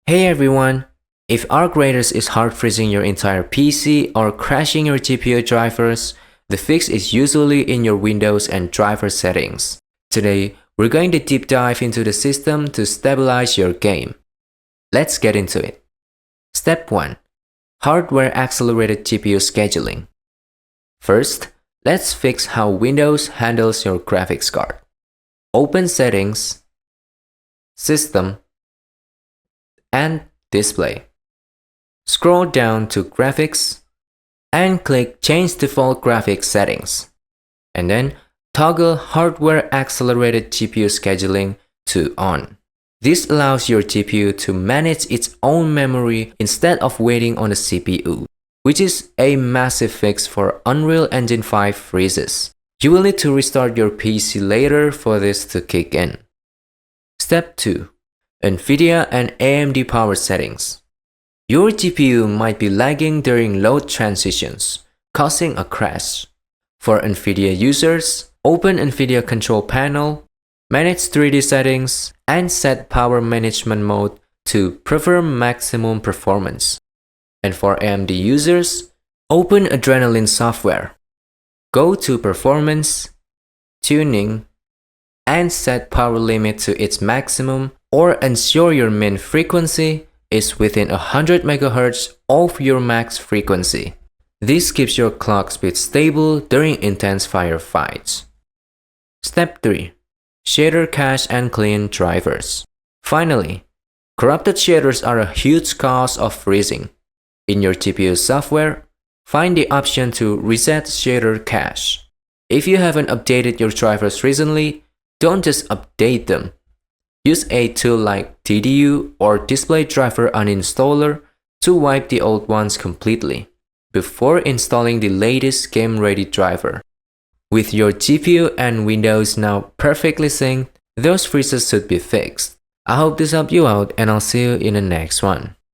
Hey everyone! If Arc Raiders is hard freezing your entire PC or crashing your GPU drivers, the fix is usually in your Windows and driver settings. Today, we're going to deep dive into the system to stabilize your game. Let's get into it. Step 1. Hardware Accelerated GPU Scheduling. First, let's fix how Windows handles your graphics card. Open Settings, System, and Display. Scroll down to Graphics and click Change Default Graphics Settings. And then toggle Hardware Accelerated GPU Scheduling to On. This allows your GPU to manage its own memory instead of waiting on the CPU, which is a massive fix for Unreal Engine 5 freezes. You will need to restart your PC later for this to kick in. Step 2. NVIDIA and AMD power settings. Your GPU might be lagging during load transitions, causing a crash. For NVIDIA users, open NVIDIA Control Panel, manage 3D settings, and set Power Management Mode to prefer maximum performance. And for AMD users, open Adrenalin software. Go to Performance, Tuning, and set power limit to its maximum, or ensure your min frequency is within 100 MHz of your max frequency. This keeps your clock speed stable during intense firefights. Step 3. Shader cache and clean drivers. Finally, corrupted shaders are a huge cause of freezing. In your GPU software, find the option to reset shader cache. If you haven't updated your drivers recently, don't just update them. Use a tool like TDU or Display Driver Uninstaller to wipe the old ones completely before installing the latest game-ready driver. With your GPU and Windows now perfectly synced, those freezes should be fixed. I hope this helped you out, and I'll see you in the next one.